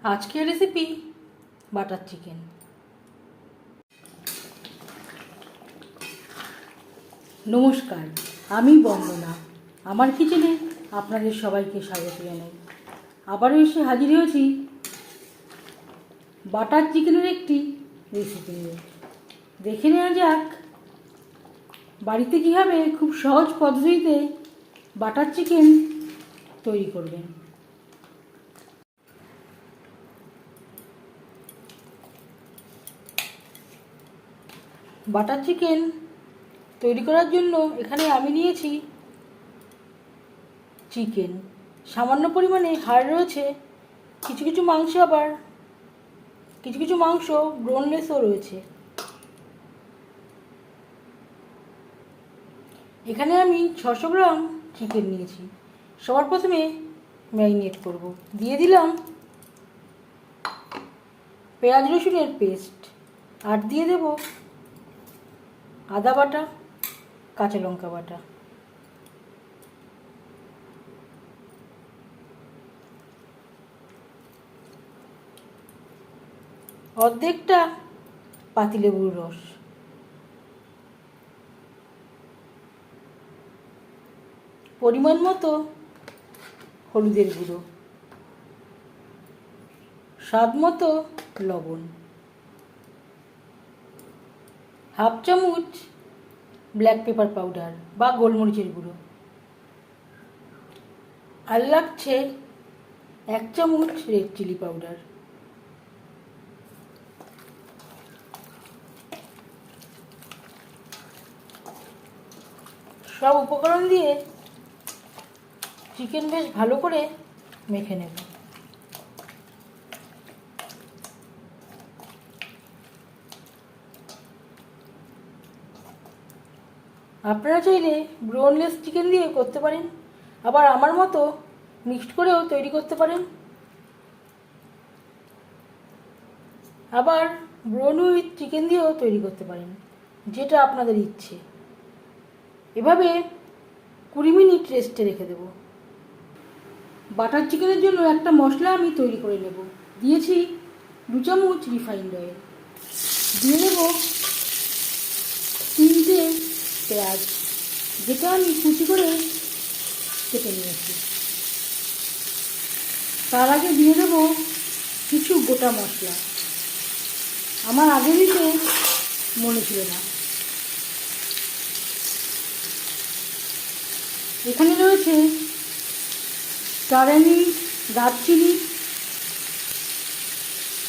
আজকের recipe butter chicken. নমস্কার, আমি বন্দনা। আমার কিচেনে আপনাদের সবাইকে স্বাগত জানাই। আবারও এসে হাজির হয়েছি বাটার চিকেনের একটি রেসিপি নিয়ে। দেখে নেওয়া যাক বাড়িতে কীভাবে খুব সহজ পদ্ধতিতে বাটার চিকেন তৈরি করবেন। বাটার চিকেন তৈরি করার জন্য এখানে আমি নিয়েছি চিকেন, সামান্য পরিমাণে হাড় রয়েছে, কিছু কিছু মাংস আবার কিছু মাংস বোনলেসও রয়েছে। এখানে আমি 600 গ্রাম চিকেন নিয়েছি। সবার প্রথমে ম্যারিনেট করব। দিয়ে দিলাম পেঁয়াজ রসুনের পেস্ট, আর দিয়ে দেব আদা বাটা, কাঁচা লঙ্কা বাটা। অর্ধেকটা পাতিলেবুর রস, পরিমাণ মতো হলুদের গুঁড়ো, স্বাদ মতো লবণ, হাফ চামচ ব্ল্যাক পেপার পাউডার বা গোলমরিচের গুঁড়ো, আর লাগছে 1 চামচ রেড চিলি পাউডার। সব উপকরণ দিয়ে চিকেন বেশ ভালো করে মেখে নেব। আপনারা চাইলে বোনলেস চিকেন দিয়ে করতে পারেন, আবার আমার মতো মিক্সড করেও তৈরি করতে পারেন, আবার ব্রোন উইথ চিকেন দিয়েও তৈরি করতে পারেন, যেটা আপনাদের ইচ্ছে। এভাবে 20 মিনিট রেস্টে রেখে দেব। বাটার চিকেনের জন্য একটা মশলা আমি তৈরি করে নেব। দিয়েছি 2 চামচ রিফাইন্ড অয়েল, দিয়ে দেব 3টে পেঁয়াজ, যেটা আমি কুচি করে কেটে নিয়েছি। তার আগে দিয়ে দেব কিছু গোটা মশলা, আমার আগে দিতে মনে ছিল না। এখানে রয়েছে টারমেরিক, দারচিনি,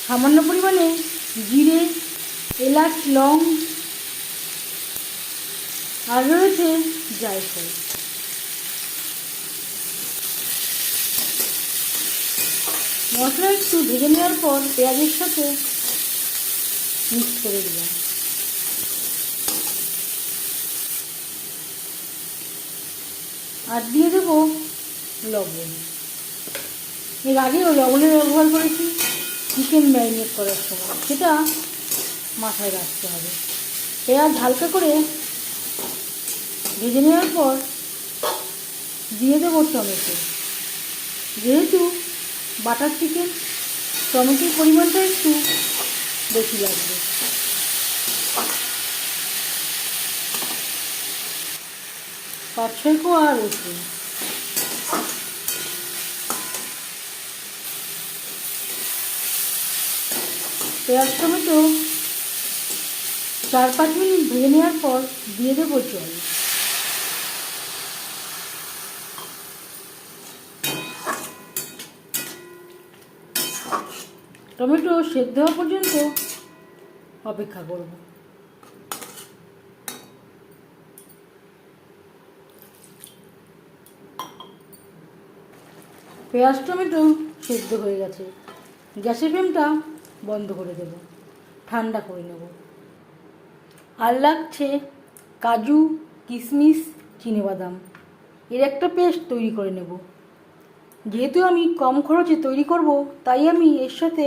সামান্য পরিমাণে জিরে, এলাচ, লং, আর রয়েছে জায়ফল। মশলা একটু ভেজে নেওয়ার পর পেঁয়াজের সাথে মিক্স করে দিলাম। আর দিয়ে দেব লবণ। এর আগেও লবণের ব্যবহার করেছি চিকেন ম্যারিনেট করার সময়, সেটা মাথায় রাখতে হবে। পেঁয়াজ হালকা করে ভেজে নেওয়ার পর দিয়ে দেব টমেটো। যেহেতু বাটার চিকেন, টমেটোর পরিমাণটা একটু বেশি লাগবে। পাঁচ ছয় কোয়া রসুন। পেঁয়াজ টমেটো 4-5 মিনিট ভেজে নেওয়ার পর দিয়ে দেবো জল। টমেটো সেদ্ধ হওয়া পর্যন্ত অপেক্ষা করব। পেঁয়াজ টমেটো সেদ্ধ হয়ে গেছে। গ্যাসের ফ্লেমটা বন্ধ করে দেব, ঠান্ডা করে নেব। আর লাগছে কাজু, কিশমিশ, চিনেবাদাম, এর একটা পেস্ট তৈরি করে নেব। যেহেতু আমি কম খরচে তৈরি করব, তাই আমি এর সাথে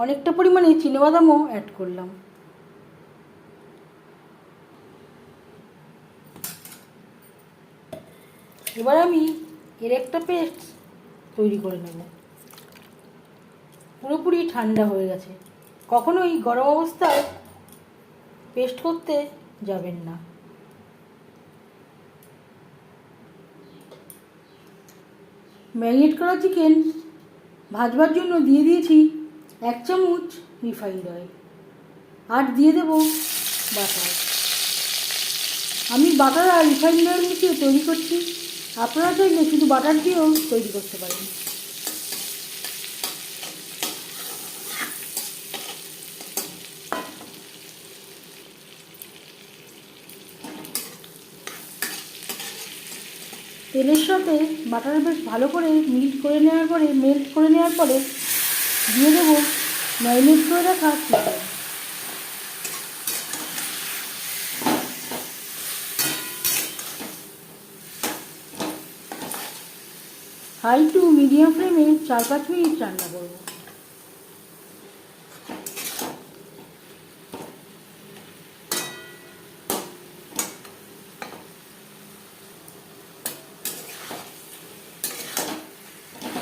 অনেকটা পরিমাণে চিনেবাদামও অ্যাড করলাম। এবার আমি এর একটা পেস্ট তৈরি করে নেব। পুরোপুরি ঠান্ডা হয়ে গেছে। কখনোই গরম অবস্থায় পেস্ট করতে যাবেন না। ম্যারিনেট করা চিকেন ভাজবার জন্য দিয়ে দিয়েছি 1 চামচ রিফাইন্ড অয়েল, আর দিয়ে দেব বাটার। আমি বাটার আর রিফাইন্ড অয়েল মিশিয়ে তৈরি করছি, আপনারা চাইলে শুধু বাটার দিয়েও তৈরি করতে পারেন। তেলের সাথে বাটার বেশ ভালো করে মেল্ট করে নেওয়ার পরে দিয়ে দেবো ম্যারিনেট করে রাখা চিকেন। হাই টু মিডিয়াম ফ্লেমে 4-5 মিনিট রান্না করব।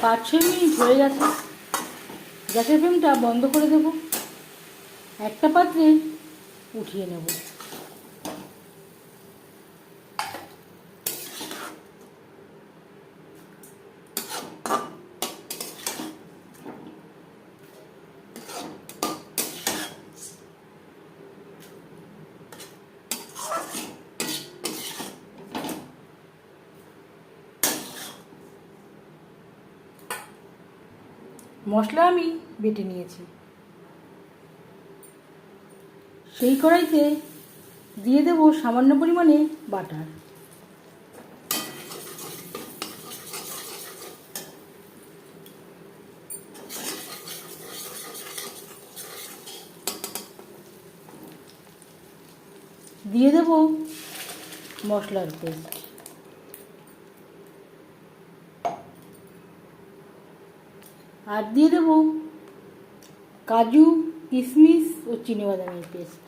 পাঁচ 6 মিনিট হয়ে গেছে। গ্যাসের ফ্লেমটা বন্ধ করে দেব, একটা পাত্রে উঠিয়ে নেব। মশলা আমি বেটে নিয়েছি, সেই কড়াইতে দিয়ে দেব সামান্য পরিমাণে বাটার। দিয়ে দেব মশলার পেস্ট, আর দিয়ে দেব কাজু, কিশমিশ ও চিনেবাদামের পেস্ট।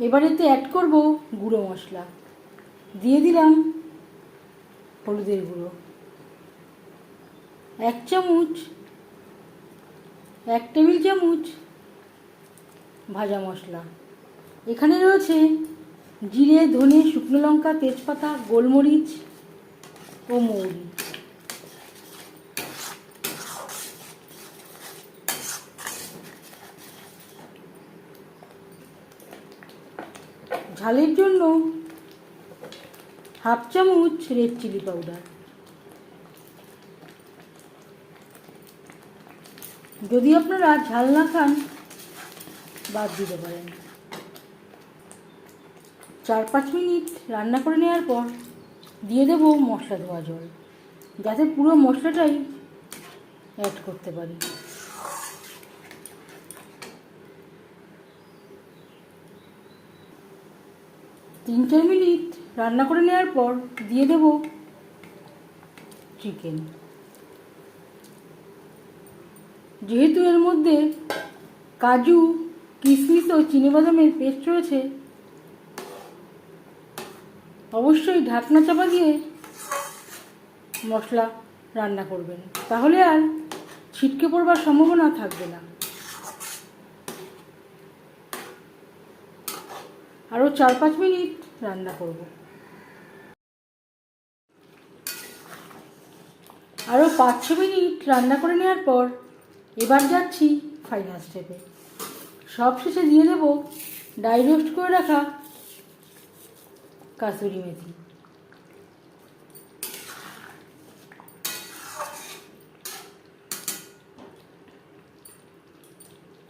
এবারেতে অ্যাড করব গুঁড়ো মশলা। দিয়ে দিলাম হলুদের গুঁড়ো 1 চামচ, 1 টেবিল চামচ ভাজা মশলা। এখানে রয়েছে জিরে, ধনে, শুকনো লঙ্কা, তেজপাতা, গোলমরিচ ও মৌরি। ঝালের জন্য 1/2 চামচ রেড চিলি পাউডার। যদি আপনারা ঝাল না খান বাদ দিতে পারেন। 4-5 মিনিট রান্না করে নেওয়ার পর দিয়ে দেব মশলা ধোয়া জল, যাতে পুরো মশলাটাই অ্যাড করতে পারি। তিন 4 মিনিট রান্না করে নেওয়ার পর দিয়ে দেব চিকেন। যেহেতু এর মধ্যে কাজু, কিশমিশ ও চিনেবাদামের পেস্ট রয়েছে, অবশ্যই ঢাকনা চাপা দিয়ে মশলা রান্না করবেন, তাহলে আর ছিটকে পড়বার সম্ভাবনা থাকবে না। আরও 4-5 মিনিট রান্না করব। আরও 5-6 মিনিট রান্না করে নেওয়ার পর এবার যাচ্ছি ফাইনাল স্টেপে। সব শেষে দিয়ে দেব ড্রাই রোস্ট করে রাখা কাসুরি মেথি।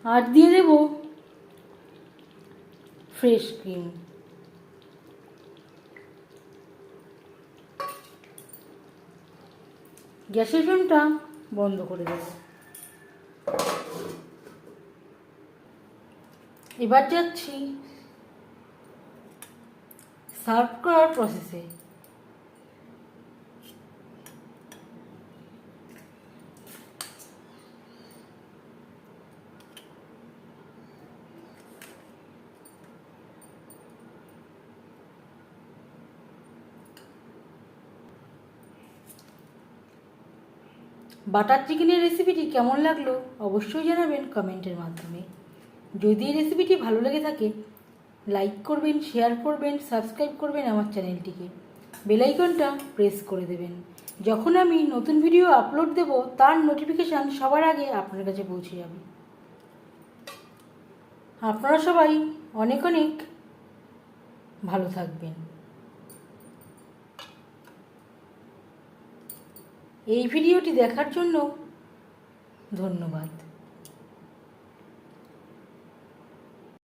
আর দিয়ে দেব ফ্রেশ ক্রিম। গ্যাসের ফ্লেমটা বন্ধ করে দেব। এবার যাচ্ছি সার্ভ করার প্রসেসে। বাটার চিকেনের রেসিপিটি কেমন লাগলো অবশ্যই জানাবেন কমেন্টের মাধ্যমে। যদি এই রেসিপিটি ভালো লেগে থাকে লাইক করবেন, শেয়ার করবেন, সাবস্ক্রাইব করবেন আমার চ্যানেলটিকে, বেল আইকনটা প্রেস করে দেবেন। যখন আমি নতুন ভিডিও আপলোড দেব তার নোটিফিকেশান সবার আগে আপনার কাছে পৌঁছে যাবে। আপনারা সবাই অনেক অনেক ভালো থাকবেন। এই ভিডিওটি দেখার জন্য ধন্যবাদ।